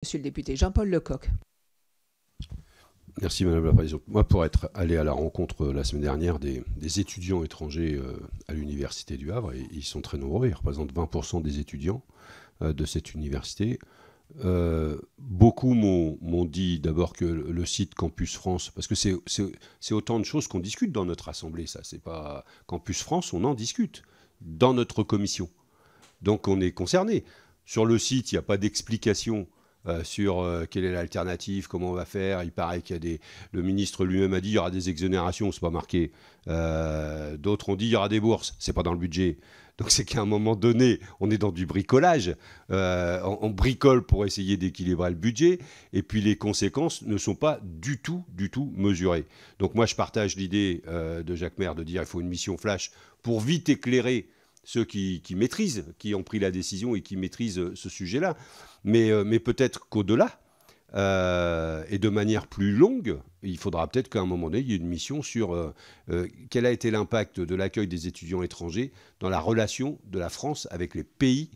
monsieur le député. Jean-Paul Lecoq. Merci Madame la Présidente. Moi, pour être allé à la rencontre la semaine dernière des étudiants étrangers à l'Université du Havre, et ils sont très nombreux, ils représentent 20% des étudiants de cette université. Beaucoup m'ont dit d'abord que le site Campus France, parce que c'est autant de choses qu'on discute dans notre assemblée, ça, c'est pas Campus France, on en discute dans notre commission. Donc on est concerné. Sur le site, il n'y a pas d'explication sur quelle est l'alternative, comment on va faire. Il paraît qu'il y a des... Le ministre lui-même a dit qu'il y aura des exonérations, c'est pas marqué. D'autres ont dit qu'il y aura des bourses, c'est pas dans le budget. Donc c'est qu'à un moment donné, on est dans du bricolage. On bricole pour essayer d'équilibrer le budget. Et puis les conséquences ne sont pas du tout mesurées. Donc moi, je partage l'idée de Jacques Maire de dire qu'il faut une mission flash pour vite éclairer ceux qui maîtrisent, qui ont pris la décision et qui maîtrisent ce sujet-là. Mais peut-être qu'au-delà, et de manière plus longue, il faudra peut-être qu'à un moment donné, il y ait une mission sur quel a été l'impact de l'accueil des étudiants étrangers dans la relation de la France avec les pays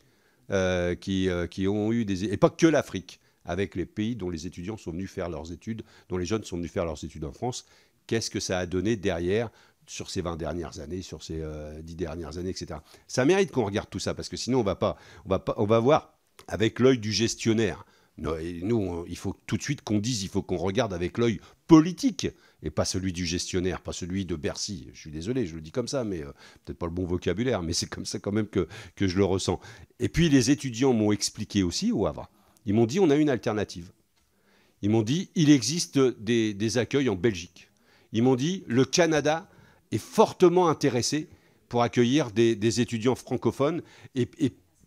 qui ont eu des... Et pas que l'Afrique, avec les pays dont les étudiants sont venus faire leurs études, dont les jeunes sont venus faire leurs études en France. Qu'est-ce que ça a donné derrière sur ces 20 dernières années, sur ces 10 dernières années, etc. Ça mérite qu'on regarde tout ça, parce que sinon on va voir avec l'œil du gestionnaire. Nous, il faut tout de suite qu'on dise, il faut qu'on regarde avec l'œil politique, et pas celui du gestionnaire, pas celui de Bercy. Je suis désolé, je le dis comme ça, mais peut-être pas le bon vocabulaire, mais c'est comme ça quand même que je le ressens. Et puis les étudiants m'ont expliqué aussi au Havre. Ils m'ont dit, on a une alternative. Ils m'ont dit, il existe des accueils en Belgique. Ils m'ont dit, le Canada est fortement intéressé pour accueillir des étudiants francophones et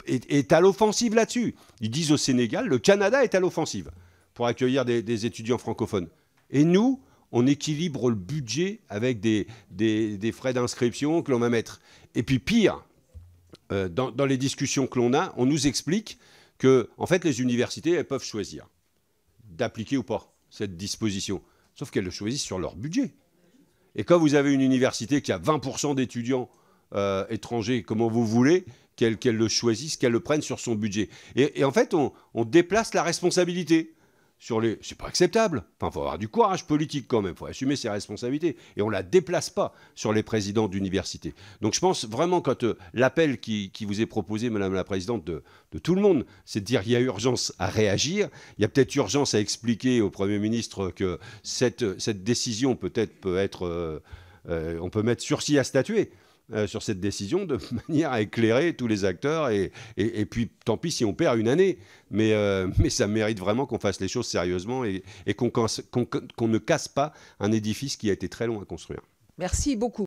est à l'offensive là-dessus. Ils disent au Sénégal, le Canada est à l'offensive pour accueillir des étudiants francophones. Et nous, on équilibre le budget avec des frais d'inscription que l'on va mettre. Et puis pire, dans les discussions que l'on a, on nous explique que en fait, les universités, elles peuvent choisir d'appliquer ou pas cette disposition. Sauf qu'elles le choisissent sur leur budget. Et quand vous avez une université qui a 20% d'étudiants étrangers, comment vous voulez qu'elle le choisisse, qu'elle le prenne sur son budget. Et en fait, on déplace la responsabilité sur les... C'est pas acceptable. Enfin, il faut avoir du courage politique quand même. Il faut assumer ses responsabilités. Et on ne la déplace pas sur les présidents d'université. Donc je pense vraiment, quand l'appel qui vous est proposé, Madame la Présidente, de tout le monde, c'est de dire qu'il y a urgence à réagir. Il y a peut-être urgence à expliquer au Premier ministre que cette décision peut être... on peut mettre sursis à statuer sur cette décision, de manière à éclairer tous les acteurs. Et puis, tant pis si on perd une année. Mais ça mérite vraiment qu'on fasse les choses sérieusement et qu'on ne casse pas un édifice qui a été très long à construire. Merci beaucoup.